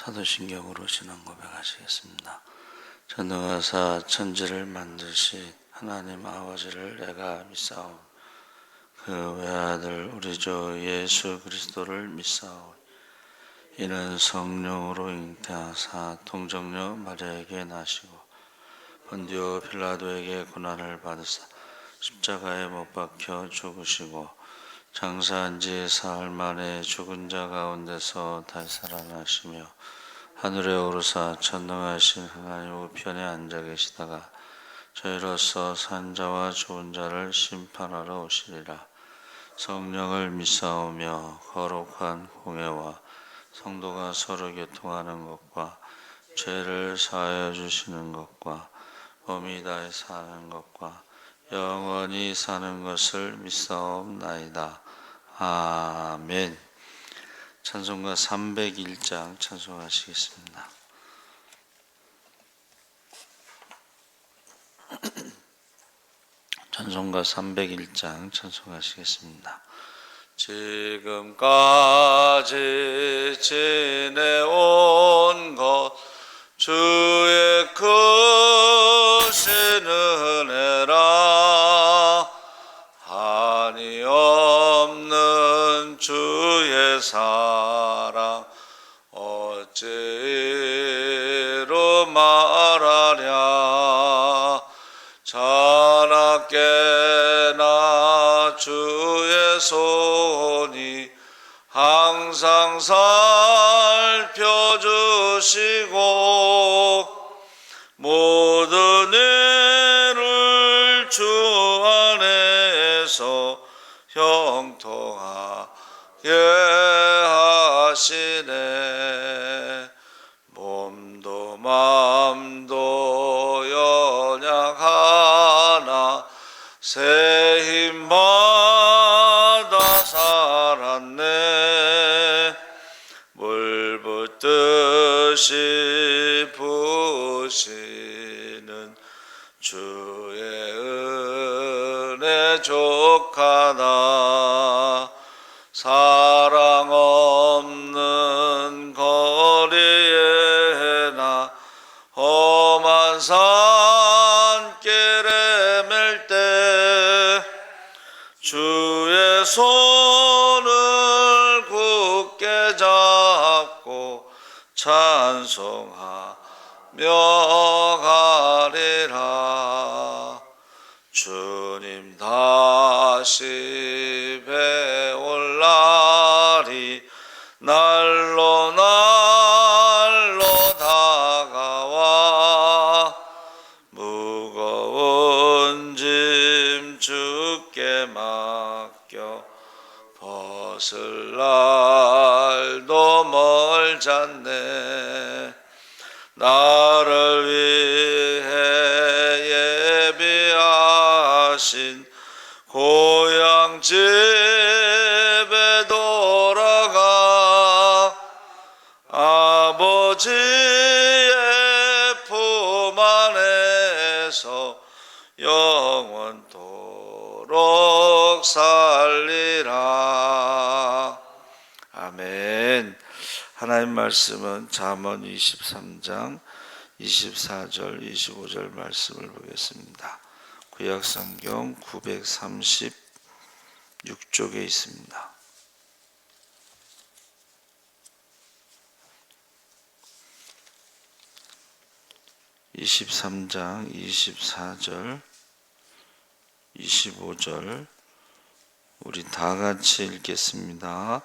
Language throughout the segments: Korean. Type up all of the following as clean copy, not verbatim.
사도신경으로 신앙 고백하시겠습니다. 전능하사 천지를 만드신 하나님 아버지를 내가 믿사오니 그 외아들 우리 주 예수 그리스도를 믿사오니 이는 성령으로 잉태하사 동정녀 마리아에게 나시고 본디오 빌라도에게 고난을 받으사 십자가에 못 박혀 죽으시고 장사한 지 사흘 만에 죽은 자 가운데서 다시 살아나시며 하늘에 오르사 전능하신 하나님 우편에 앉아 계시다가 저희로서 산 자와 죽은 자를 심판하러 오시리라. 성령을 믿사오며 거룩한 공회와 성도가 서로 교통하는 것과 죄를 사하여 주시는 것과 몸이 다해 사는 것과 영원히 사는 것을 믿사옵나이다. 아멘. 찬송가 301장 찬송하시겠습니다. 찬송가 301장 찬송하시겠습니다. 지금까지 지내온 것 주의 크신 은혜라 한이 없는 주의 사랑 어찌로 말하랴 자나깨나 주의 손이 항상 살펴주시고 모든 일을 주 안에서 형통하게 하시네. 몸도 맘도 연약하나 새 힘받아 살았네. 물 붓듯이 부으시는 주의 은혜 족하다. 사랑 없는 거리에 나 험한 산길에 맬 때 주의 손을 굳게 잡고 찬송하며 가리라. 주님 다시 배올 날이 날로 날로 다가와 무거운 짐 주께 맡겨 벗을 날도 멀잖네. 나를 위해 예비하신 고향 집에 돌아가 아버지의 품 안에서 영원토록 살리라. 아멘. 하나님 말씀은 잠언 23장 24절 25절 말씀을 보겠습니다. 구약성경 936쪽에 있습니다. (23장) 24절 25절 우리 다 같이 읽겠습니다.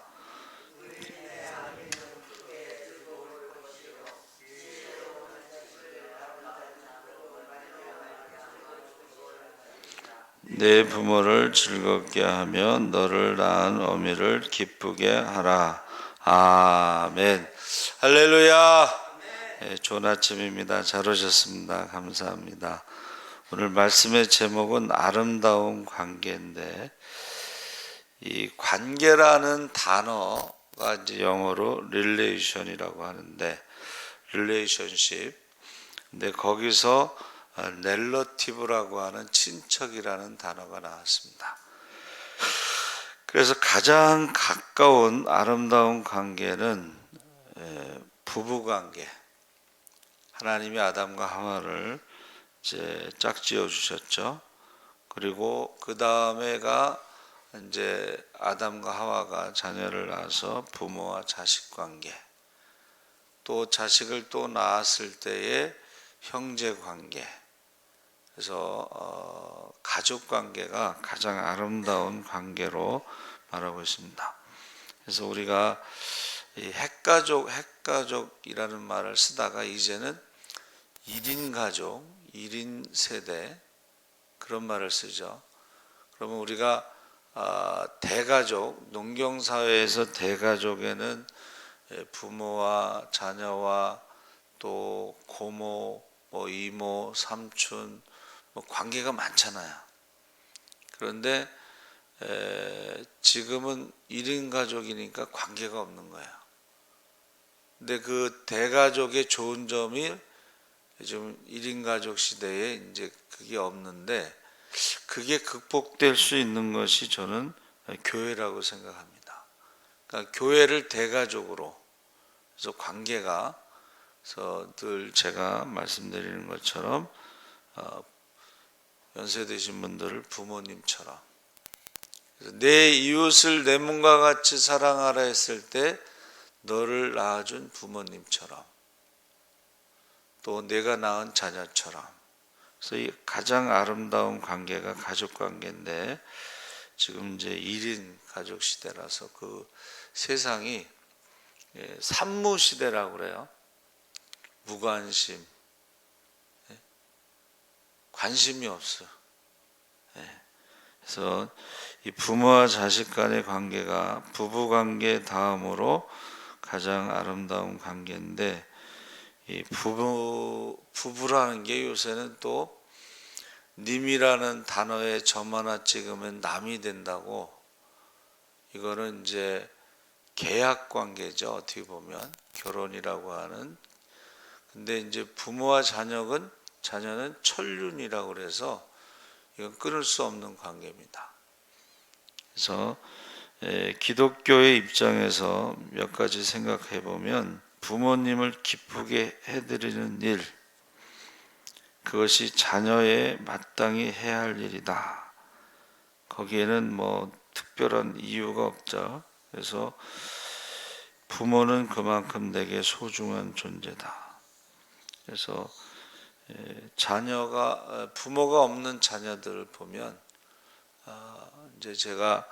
내 부모를 즐겁게 하며 너를 낳은 어미를 기쁘게 하라. 아멘. 할렐루야. 네, 좋은 아침입니다. 잘 오셨습니다. 감사합니다. 오늘 말씀의 제목은 아름다운 관계인데, 이 관계라는 단어가 이제 영어로 relation이라고 하는데, relationship. 근데 거기서 relative라고 하는 친척이라는 단어가 나왔습니다. 그래서 가장 가까운 아름다운 관계는 부부 관계. 하나님이 아담과 하와를 이제 짝지어 주셨죠. 그리고 그 다음에가 이제 아담과 하와가 자녀를 낳아서 부모와 자식 관계, 또 자식을 또 낳았을 때의 형제 관계. 그래서 가족 관계가 가장 아름다운 관계로 말하고 있습니다. 그래서 우리가 이 핵가족이라는 말을 쓰다가 이제는 1인 가족, 1인 세대 그런 말을 쓰죠. 그러면 우리가 대가족, 농경사회에서 대가족에는 부모와 자녀와 또 고모, 뭐 이모, 삼촌 뭐 관계가 많잖아요. 그런데 지금은 1인 가족이니까 관계가 없는 거예요. 근데 그 대가족의 좋은 점이 요즘 1인 가족 시대에 이제 그게 없는데, 그게 극복될 수 있는 것이 저는 교회라고 생각합니다. 그러니까 교회를 대가족으로, 그래서 관계가, 그래서 늘 제가 말씀드리는 것처럼 연세 드신 분들을 부모님처럼, 내 이웃을 내 몸과 같이 사랑하라 했을 때 너를 낳아준 부모님처럼, 또 내가 낳은 자녀처럼. 그래서 이 가장 아름다운 관계가 가족 관계인데, 지금 이제 1인 가족 시대라서 그 세상이 산무 시대라고 그래요. 무관심, 관심이 없어. 그래서 이 부모와 자식 간의 관계가 부부 관계 다음으로 가장 아름다운 관계인데, 이 부부라는 게 요새는 또 님이라는 단어에 점 하나 찍으면 남이 된다고, 이거는 이제 계약 관계죠. 어떻게 보면 결혼이라고 하는. 근데 이제 부모와 자녀는 천륜이라고 그래서 이건 끊을 수 없는 관계입니다. 그래서 기독교의 입장에서 몇 가지 생각해 보면, 부모님을 기쁘게 해드리는 일, 그것이 자녀의 마땅히 해야 할 일이다. 거기에는 뭐 특별한 이유가 없죠. 그래서 부모는 그만큼 내게 소중한 존재다. 그래서 부모가 없는 자녀들을 보면, 이제 제가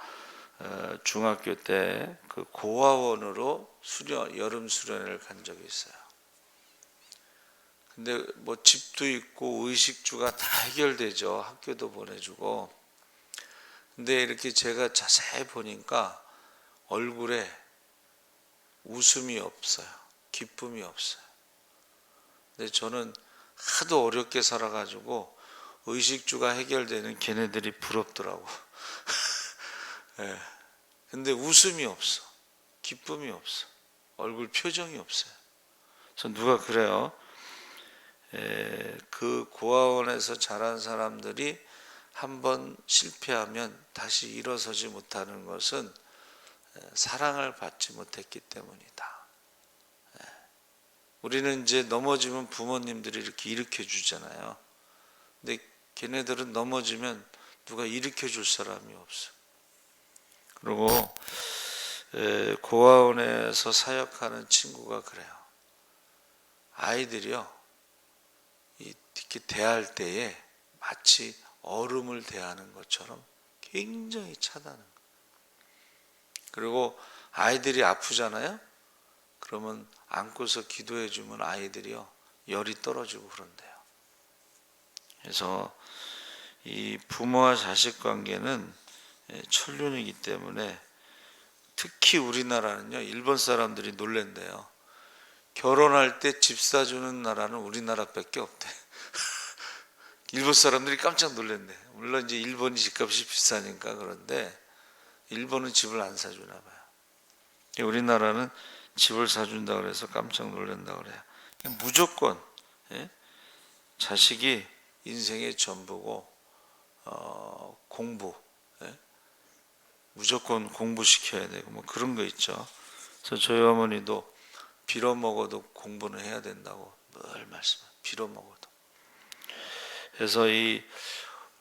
중학교 때 그 고아원으로 여름 수련회를 간 적이 있어요. 근데 뭐 집도 있고 의식주가 다 해결되죠. 학교도 보내주고. 근데 이렇게 제가 자세히 보니까 얼굴에 웃음이 없어요. 기쁨이 없어요. 근데 저는 하도 어렵게 살아가지고 의식주가 해결되는 걔네들이 부럽더라고. 네. 근데 웃음이 없어. 기쁨이 없어. 얼굴 표정이 없어요. 그래서 누가 그래요. 그 고아원에서 자란 사람들이 한번 실패하면 다시 일어서지 못하는 것은 사랑을 받지 못했기 때문이다. 우리는 이제 넘어지면 부모님들이 이렇게 일으켜 주잖아요. 근데 걔네들은 넘어지면 누가 일으켜 줄 사람이 없어. 그리고 고아원에서 사역하는 친구가 그래요. 아이들이요, 이렇게 대할 때에 마치 얼음을 대하는 것처럼 굉장히 차다는 거예요. 그리고 아이들이 아프잖아요. 그러면 안고서 기도해 주면 아이들이요, 열이 떨어지고 그런대요. 그래서 이 부모와 자식 관계는 천륜이기 때문에, 특히 우리나라는요, 일본 사람들이 놀랜대요. 결혼할 때 집 사주는 나라는 우리나라밖에 없대. 일본 사람들이 깜짝 놀랐네. 물론 이제 일본이 집값이 비싸니까 그런데 일본은 집을 안 사주나 봐요. 우리나라는 집을 사준다 그래서 깜짝 놀란다 그래요. 무조건 자식이 인생의 전부고, 공부, 무조건 공부시켜야 되고 뭐 그런 거 있죠. 그래서 저희 어머니도 빌어 먹어도 공부는 해야 된다고 늘 말씀. 빌어 먹어도. 그래서 이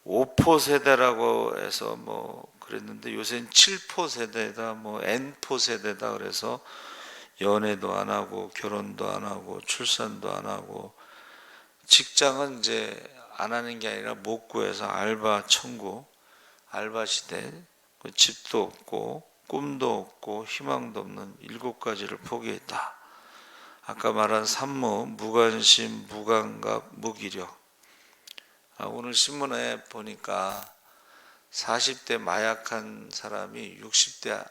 5포 세대라고 해서 뭐 그랬는데 요새는 7포 세대다, 뭐 N포 세대다 그래서 연애도 안 하고 결혼도 안 하고 출산도 안 하고 직장은 이제 안 하는 게 아니라 못 구해서 알바 천국, 알바 시대, 집도 없고 꿈도 없고 희망도 없는 7가지를 포기했다. 아까 말한 산무, 무관심, 무감각, 무기력. 오늘 신문에 보니까 40대 마약한 사람이 60대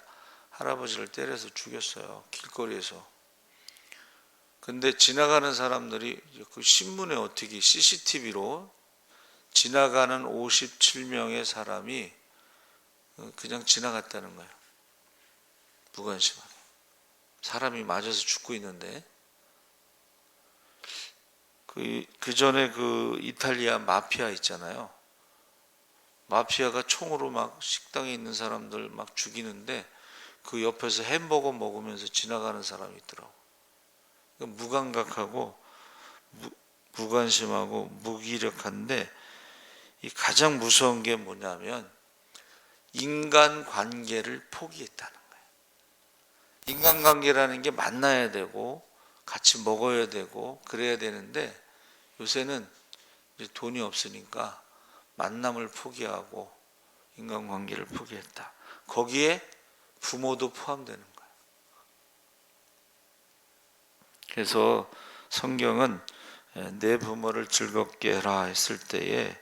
할아버지를 때려서 죽였어요. 길거리에서. 근데 지나가는 사람들이 그 신문에 어떻게 CCTV로 지나가는 57명의 사람이 그냥 지나갔다는 거예요. 무관심하게. 사람이 맞아서 죽고 있는데. 그 전에 그 이탈리아 마피아 있잖아요. 마피아가 총으로 막 식당에 있는 사람들 막 죽이는데 그 옆에서 햄버거 먹으면서 지나가는 사람이 있더라고. 무감각하고 무관심하고 무기력한데 이 가장 무서운 게 뭐냐면 인간 관계를 포기했다는 거예요. 인간관계라는 게 만나야 되고 같이 먹어야 되고 그래야 되는데 요새는 이제 돈이 없으니까 만남을 포기하고 인간관계를 포기했다. 거기에 부모도 포함되는 거예요. 그래서 성경은 내 부모를 즐겁게 해라 했을 때에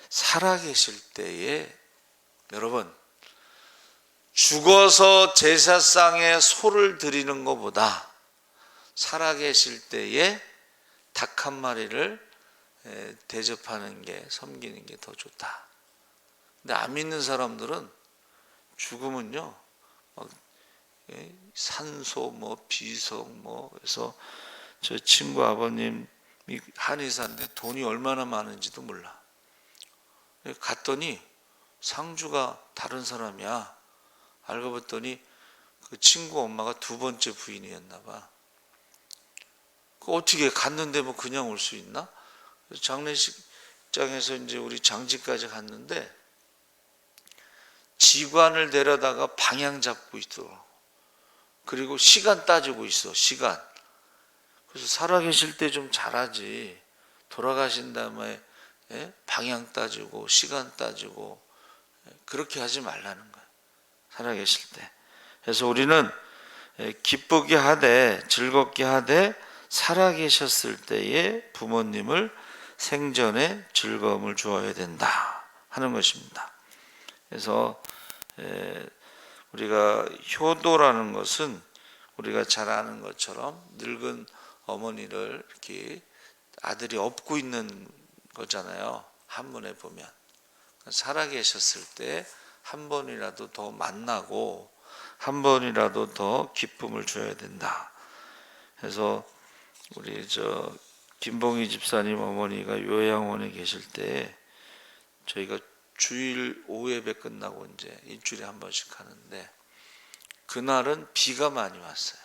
살아계실 때에 여러분 죽어서 제사상에 소를 드리는 것보다 살아계실 때에 닭 한 마리를 대접하는 게 섬기는 게 더 좋다. 근데 안 믿는 사람들은 죽으면요 막 산소 뭐 비석 뭐 그래서 저 친구 아버님이 한의사인데 돈이 얼마나 많은지도 몰라. 갔더니 상주가 다른 사람이야. 알고 봤더니 그 친구 엄마가 2번째 부인이었나 봐. 그 어떻게 갔는데 뭐 그냥 올 수 있나? 장례식장에서 이제 우리 장지까지 갔는데 지관을 데려다가 방향 잡고 있더라고. 그리고 시간 따지고 있어. 시간. 그래서 살아계실 때 좀 잘하지. 돌아가신 다음에 방향 따지고 시간 따지고 그렇게 하지 말라는 거야. 살아계실 때. 그래서 우리는 기쁘게 하되 즐겁게 하되 살아계셨을 때에 부모님을 생전에 즐거움을 주어야 된다 하는 것입니다. 그래서 우리가 효도라는 것은 우리가 잘 아는 것처럼 늙은 어머니를 이렇게 아들이 업고 있는 거잖아요. 한문에 보면 살아계셨을 때 한 번이라도 더 만나고 한 번이라도 더 기쁨을 줘야 된다. 그래서 우리 저 김봉희 집사님 어머니가 요양원에 계실 때 저희가 주일 오후 예배 끝나고 이제 일주일에 한 번씩 하는데 그날은 비가 많이 왔어요.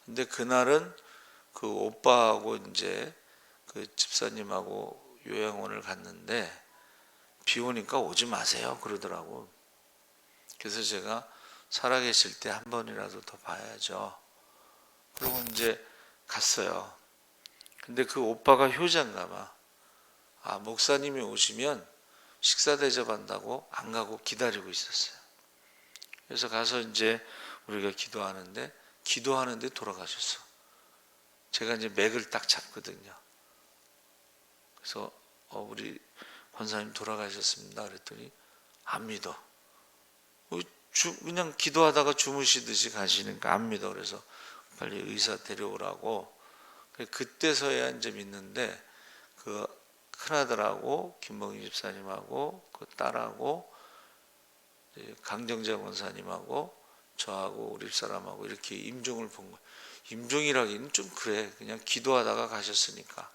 근데 그날은 그 오빠하고 이제 그 집사님하고 요양원을 갔는데 비 오니까 오지 마세요 그러더라고. 그래서 제가 살아계실 때 한 번이라도 더 봐야죠. 그리고 이제 갔어요. 근데 그 오빠가 효자인가 봐. 목사님이 오시면 식사 대접한다고 안 가고 기다리고 있었어요. 그래서 가서 이제 우리가 기도하는데 돌아가셨어. 제가 이제 맥을 딱 잡거든요. 그래서 우리 권사님 돌아가셨습니다. 그랬더니 안 믿어. 그냥 기도하다가 주무시듯이 가시니까 안 믿어. 그래서 빨리 의사 데려오라고. 그때서야 이제 믿는데 그 큰아들하고 김봉희 집사님하고 그 딸하고 강정자 권사님하고 저하고 우리 집사람하고 이렇게 임종을 본 거예요. 임종이라기는 좀 그래. 그냥 기도하다가 가셨으니까.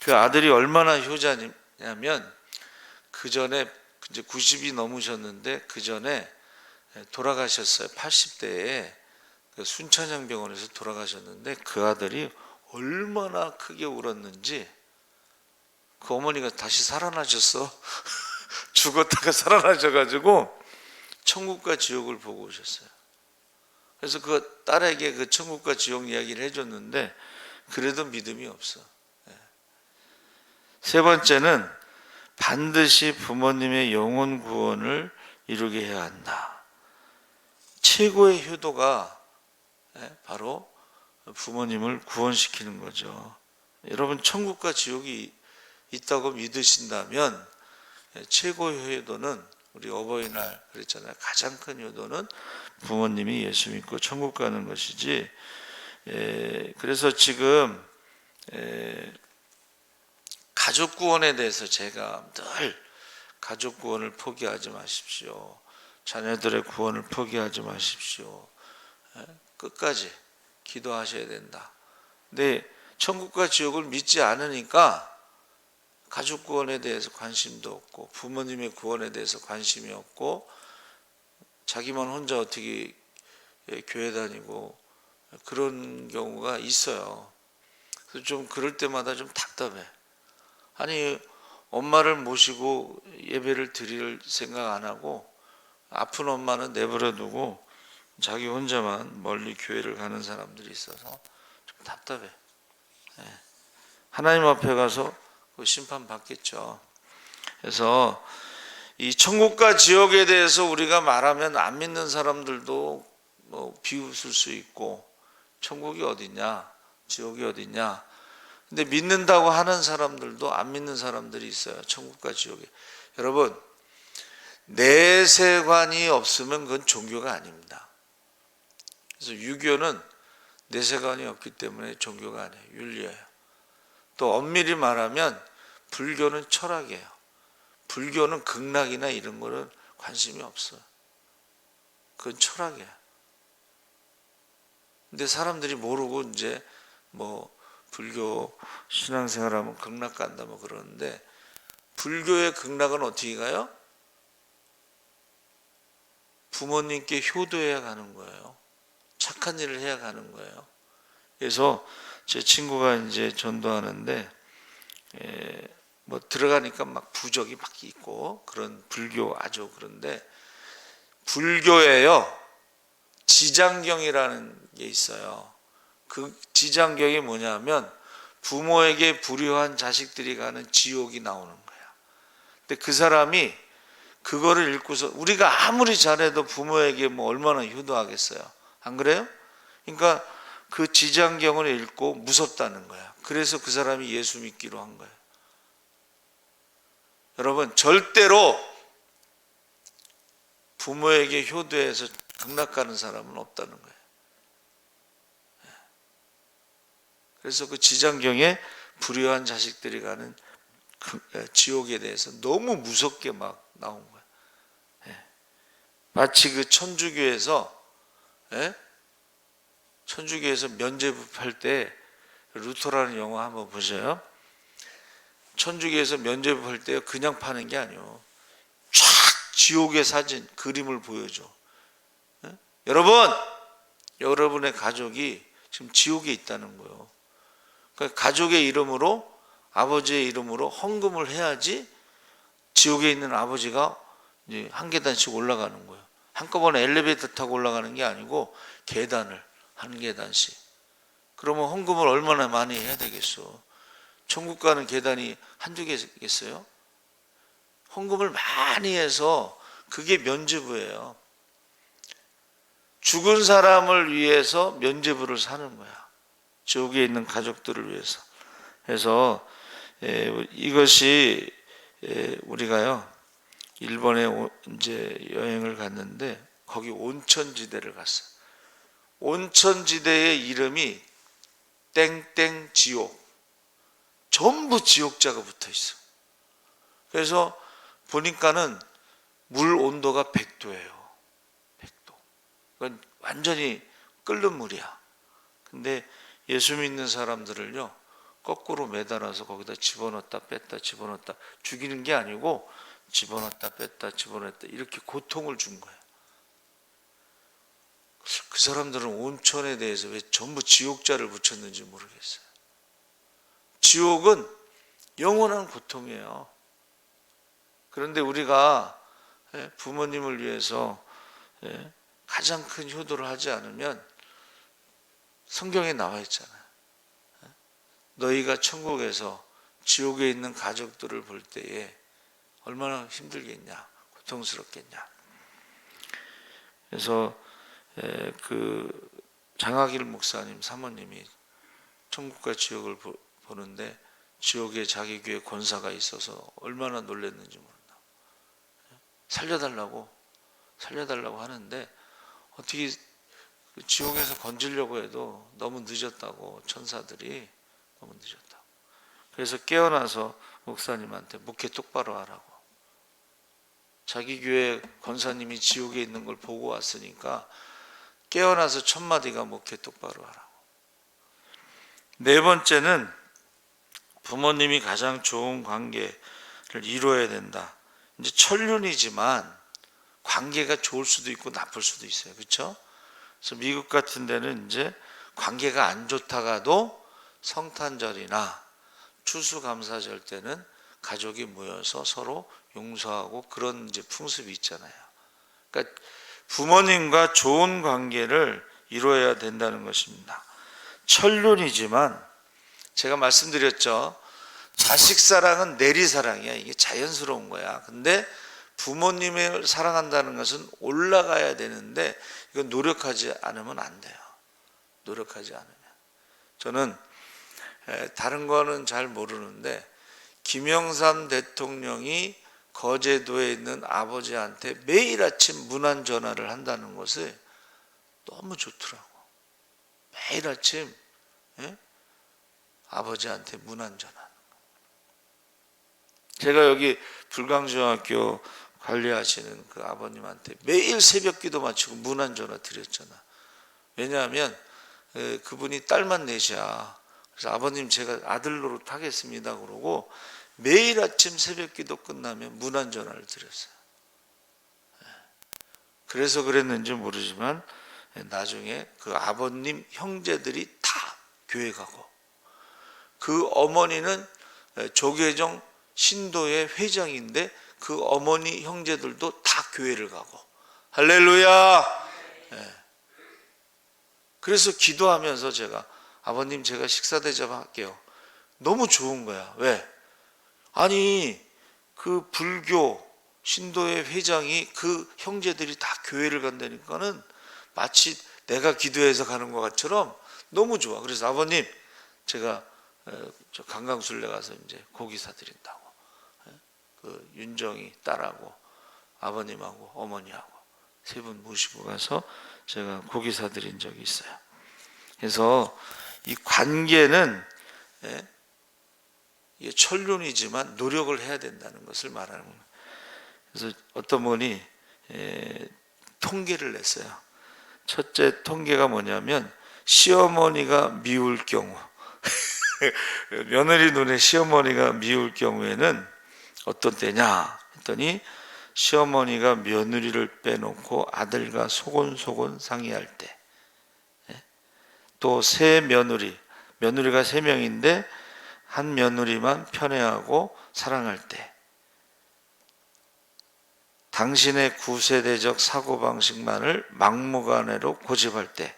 그 아들이 얼마나 효자냐면 그 전에 이제 90이 넘으셨는데 그 전에 돌아가셨어요. 80대에 순천향병원에서 돌아가셨는데 그 아들이 얼마나 크게 울었는지 그 어머니가 다시 살아나셨어. 죽었다가 살아나셔가지고 천국과 지옥을 보고 오셨어요. 그래서 그 딸에게 그 천국과 지옥 이야기를 해줬는데 그래도 믿음이 없어. 세 번째는 반드시 부모님의 영혼 구원을 이루게 해야 한다. 최고의 효도가 바로 부모님을 구원시키는 거죠. 여러분 천국과 지옥이 있다고 믿으신다면 최고의 효도는 우리 어버이날 그랬잖아요. 가장 큰 효도는 부모님이 예수 믿고 천국 가는 것이지. 그래서 지금 가족 구원에 대해서 제가 늘 가족 구원을 포기하지 마십시오. 자녀들의 구원을 포기하지 마십시오. 끝까지 기도하셔야 된다. 근데 천국과 지옥을 믿지 않으니까 가족 구원에 대해서 관심도 없고 부모님의 구원에 대해서 관심이 없고 자기만 혼자 어떻게 교회 다니고 그런 경우가 있어요. 그래서 좀 그럴 때마다 좀 답답해. 아니 엄마를 모시고 예배를 드릴 생각 안 하고 아픈 엄마는 내버려 두고 자기 혼자만 멀리 교회를 가는 사람들이 있어서 좀 답답해. 하나님 앞에 가서 심판 받겠죠. 그래서 이 천국과 지옥에 대해서 우리가 말하면 안 믿는 사람들도 뭐 비웃을 수 있고 천국이 어디냐 지옥이 어디냐. 근데 믿는다고 하는 사람들도 안 믿는 사람들이 있어요. 천국과 지옥에. 여러분 내세관이 없으면 그건 종교가 아닙니다. 그래서 유교는 내세관이 없기 때문에 종교가 아니에요. 윤리예요. 또 엄밀히 말하면 불교는 철학이에요. 불교는 극락이나 이런 거는 관심이 없어요. 그건 철학이에요. 근데 사람들이 모르고 이제 뭐 불교 신앙생활하면 극락 간다 뭐 그러는데 불교의 극락은 어떻게 가요? 부모님께 효도해야 가는 거예요. 착한 일을 해야 가는 거예요. 그래서 제 친구가 이제 전도하는데 뭐 들어가니까 막 부적이 막 있고 그런 불교 아주 그런데 불교에요 지장경이라는 게 있어요. 그 지장경이 뭐냐면 부모에게 불효한 자식들이 가는 지옥이 나오는 거야. 근데 그 사람이 그거를 읽고서 우리가 아무리 잘해도 부모에게 뭐 얼마나 효도하겠어요. 안 그래요? 그러니까 그 지장경을 읽고 무섭다는 거야. 그래서 그 사람이 예수 믿기로 한 거예요. 여러분 절대로 부모에게 효도해서 극락 가는 사람은 없다는 거예요. 그래서 그 지장경에 불효한 자식들이 가는 지옥에 대해서 너무 무섭게 막 나온 거예요. 마치 그 천주교에서 면죄부할 때 루터라는 영화 한번 보세요. 천주교에서 면죄부할 때 그냥 파는 게 아니에요. 쫙 지옥의 사진 그림을 보여줘. 여러분 여러분의 가족이 지금 지옥에 있다는 거예요. 그러니까 가족의 이름으로 아버지의 이름으로 헌금을 해야지 지옥에 있는 아버지가 이제 한 계단씩 올라가는 거예요. 한꺼번에 엘리베이터 타고 올라가는 게 아니고 계단을 한 계단씩. 그러면 헌금을 얼마나 많이 해야 되겠어. 천국 가는 계단이 한두 개겠어요? 헌금을 많이 해서 그게 면죄부예요. 죽은 사람을 위해서 면죄부를 사는 거야. 지옥에 있는 가족들을 위해서. 그래서 이것이 우리가요 일본에 이제 여행을 갔는데 거기 온천지대를 갔어요. 온천지대의 이름이 땡땡 지옥. 전부 지옥자가 붙어 있어. 그래서 보니까는 물 온도가 100도예요. 100도. 그건 완전히 끓는 물이야. 근데 예수 믿는 사람들을요 거꾸로 매달아서 거기다 집어넣었다 뺐다 집어넣었다 죽이는 게 아니고 집어넣었다 뺐다 집어넣었다 이렇게 고통을 준 거예요. 그 사람들은 온천에 대해서 왜 전부 지옥자를 붙였는지 모르겠어요. 지옥은 영원한 고통이에요. 그런데 우리가 부모님을 위해서 가장 큰 효도를 하지 않으면 성경에 나와 있잖아요. 너희가 천국에서 지옥에 있는 가족들을 볼 때에 얼마나 힘들겠냐, 고통스럽겠냐. 그래서 그 장학일 목사님 사모님이 천국과 지옥을 보는데 지옥에 자기 교회 권사가 있어서 얼마나 놀랐는지 모른다. 살려달라고 하는데 어떻게 지옥에서 건지려고 해도 너무 늦었다고, 천사들이 너무 늦었다고. 그래서 깨어나서 목사님한테 목회 똑바로 하라고. 자기 교회 권사님이 지옥에 있는 걸 보고 왔으니까 깨어나서 첫 마디가 목회 똑바로 하라고. 네 번째는 부모님이 가장 좋은 관계를 이루어야 된다. 이제 천륜이지만 관계가 좋을 수도 있고 나쁠 수도 있어요. 그렇죠? 그래서 미국 같은 데는 이제 관계가 안 좋다가도 성탄절이나 추수감사절 때는 가족이 모여서 서로 용서하고 그런 이제 풍습이 있잖아요. 그러니까 부모님과 좋은 관계를 이루어야 된다는 것입니다. 천륜이지만 제가 말씀드렸죠. 자식 사랑은 내리사랑이야. 이게 자연스러운 거야. 근데 부모님을 사랑한다는 것은 올라가야 되는데 이건 노력하지 않으면 안 돼요. 노력하지 않으면. 저는 다른 거는 잘 모르는데 김영삼 대통령이 거제도에 있는 아버지한테 매일 아침 문안 전화를 한다는 것이 너무 좋더라고. 매일 아침 아버지한테 문안 전화. 제가 여기 불광중학교 관리하시는 그 아버님한테 매일 새벽 기도 마치고 문안 전화 드렸잖아. 왜냐하면 그분이 딸만 넷이야. 그래서 아버님 제가 아들 노릇 하겠습니다 그러고 매일 아침 새벽 기도 끝나면 문안 전화를 드렸어요. 그래서 그랬는지 모르지만 나중에 그 아버님 형제들이 다 교회 가고 그 어머니는 조계종 신도의 회장인데 그 어머니 형제들도 다 교회를 가고. 할렐루야. 그래서 기도하면서 제가 아버님 제가 식사 대접할게요. 너무 좋은 거야. 왜? 아니 그 불교 신도의 회장이 그 형제들이 다 교회를 간다니까는 마치 내가 기도해서 가는 것 같처럼 너무 좋아. 그래서 아버님 제가 저 강강술래 가서 이제 고기 사드린다고. 그 윤정이 딸하고 아버님하고 어머니하고 세 분 모시고 가서 제가 고기 사드린 적이 있어요. 그래서 이 관계는 천륜이지만 노력을 해야 된다는 것을 말하는 거예요. 그래서 어떤 분이 통계를 냈어요. 첫째 통계가 뭐냐면 시어머니가 미울 경우 며느리 눈에 시어머니가 미울 경우에는 어떤 때냐 했더니 시어머니가 며느리를 빼놓고 아들과 소곤소곤 상의할 때, 또 세 며느리가 세 명인데 한 며느리만 편애하고 사랑할 때, 당신의 구세대적 사고방식만을 막무가내로 고집할 때,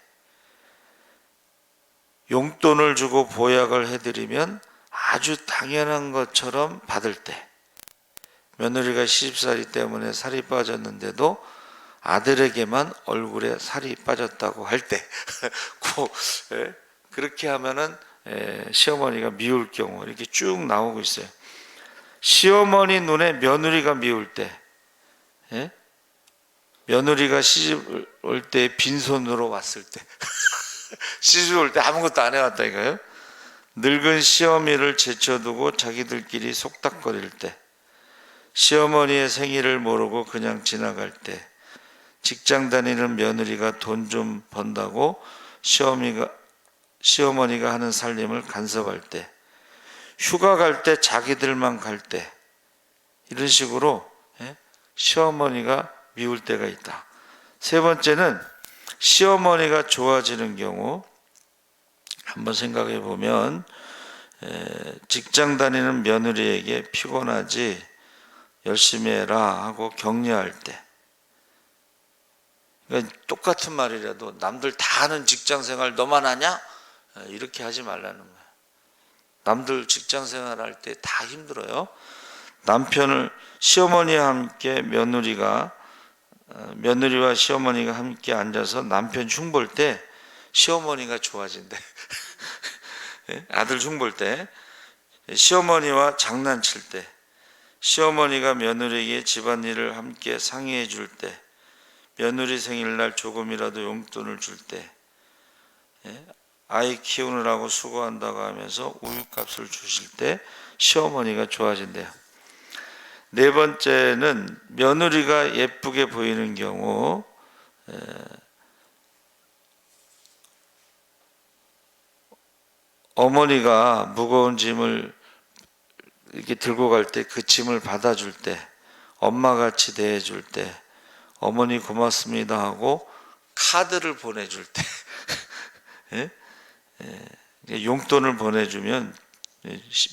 용돈을 주고 보약을 해드리면 아주 당연한 것처럼 받을 때, 며느리가 시집살이 때문에 살이 빠졌는데도 아들에게만 얼굴에 살이 빠졌다고 할 때 그렇게 하면은 시어머니가 미울 경우 이렇게 쭉 나오고 있어요. 시어머니 눈에 며느리가 미울 때, 며느리가 시집 올 때 빈손으로 왔을 때 시집 올 때 아무것도 안 해왔다니까요. 늙은 시어미를 제쳐두고 자기들끼리 속닥거릴 때, 시어머니의 생일을 모르고 그냥 지나갈 때, 직장 다니는 며느리가 돈 좀 번다고 시어머니가 하는 살림을 간섭할 때, 휴가 갈 때 자기들만 갈 때, 이런 식으로 시어머니가 미울 때가 있다. 세 번째는 시어머니가 좋아지는 경우 한번 생각해 보면 직장 다니는 며느리에게 피곤하지 열심히 해라 하고 격려할 때, 그러니까 똑같은 말이라도 남들 다 하는 직장 생활 너만 하냐? 이렇게 하지 말라는 거예요. 남들 직장 생활 할 때 다 힘들어요. 남편을 시어머니와 함께 며느리와 시어머니가 함께 앉아서 남편 흉볼 때 시어머니가 좋아진대. 아들 흉볼 때, 시어머니와 장난칠 때, 시어머니가 며느리에게 집안일을 함께 상의해 줄 때, 며느리 생일날 조금이라도 용돈을 줄 때, 아이 키우느라고 수고한다고 하면서 우유값을 주실 때 시어머니가 좋아진대요. 네 번째는 며느리가 예쁘게 보이는 경우, 어머니가 무거운 짐을 이렇게 들고 갈 때 그 짐을 받아줄 때, 엄마같이 대해줄 때, 어머니 고맙습니다 하고 카드를 보내줄 때, 용돈을 보내주면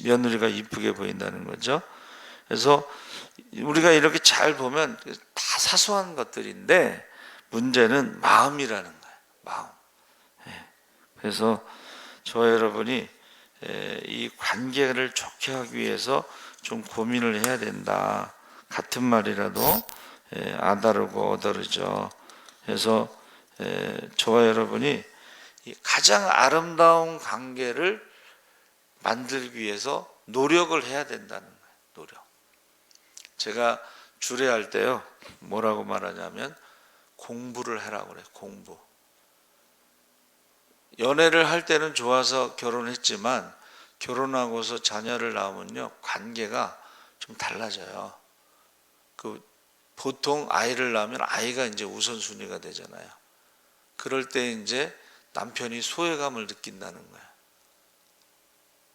며느리가 이쁘게 보인다는 거죠. 그래서 우리가 이렇게 잘 보면 다 사소한 것들인데 문제는 마음이라는 거예요. 마음. 그래서 저와 여러분이 이 관계를 좋게 하기 위해서 좀 고민을 해야 된다. 같은 말이라도 아다르고 어다르죠. 그래서 저와 여러분이 가장 아름다운 관계를 만들기 위해서 노력을 해야 된다는 거예요. 노력. 제가 주례할 때요, 뭐라고 말하냐면 공부를 하라고 그래요. 공부. 연애를 할 때는 좋아서 결혼했지만 결혼하고서 자녀를 낳으면요, 관계가 좀 달라져요. 보통 아이를 낳으면 아이가 이제 우선순위가 되잖아요. 그럴 때 이제 남편이 소외감을 느낀다는 거예요.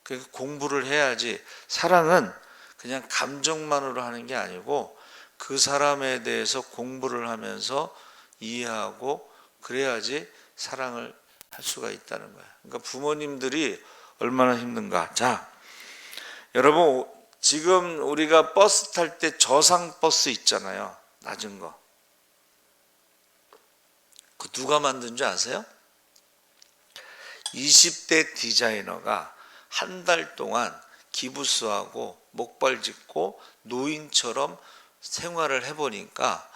그러니까 공부를 해야지. 사랑은 그냥 감정만으로 하는 게 아니고 그 사람에 대해서 공부를 하면서 이해하고 그래야지 사랑을 할 수가 있다는 거예요. 그러니까 부모님들이 얼마나 힘든가. 자, 여러분, 지금 우리가 버스 탈 때 저상 버스 있잖아요. 낮은 거. 그 누가 만든 줄 아세요? 20대 디자이너가 한 달 동안 기부스하고 목발 짚고 노인처럼 생활을 해보니까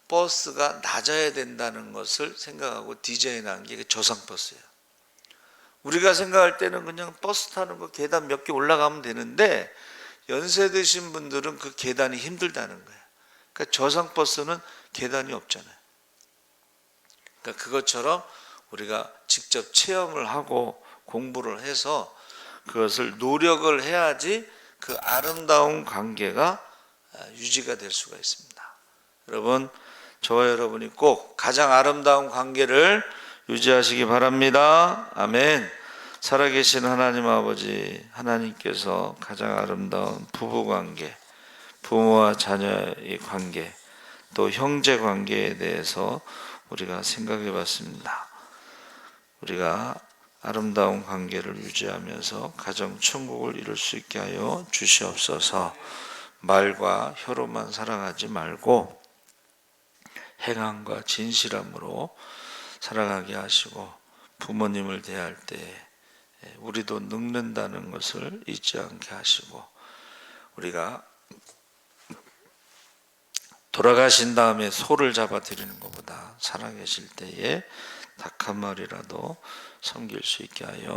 버스가 낮아야 된다는 것을 생각하고 디자인한 게 저상버스예요. 우리가 생각할 때는 그냥 버스 타는 거 계단 몇 개 올라가면 되는데 연세 드신 분들은 그 계단이 힘들다는 거예요. 그러니까 저상버스는 계단이 없잖아요. 그러니까 그것처럼 우리가 직접 체험을 하고 공부를 해서 그것을 노력을 해야지 그 아름다운 관계가 유지가 될 수가 있습니다. 여러분, 저와 여러분이 꼭 가장 아름다운 관계를 유지하시기 바랍니다. 아멘. 살아계신 하나님 아버지, 하나님께서 가장 아름다운 부부관계, 부모와 자녀의 관계, 또 형제 관계에 대해서 우리가 생각해 봤습니다. 우리가 아름다운 관계를 유지하면서 가정 천국을 이룰 수 있게 하여 주시옵소서. 말과 혀로만 살아가지 말고 행함과 진실함으로 살아가게 하시고, 부모님을 대할 때 우리도 늙는다는 것을 잊지 않게 하시고, 우리가 돌아가신 다음에 소를 잡아 드리는 것보다 살아계실 때에 닭 한 마리라도 섬길 수 있게 하여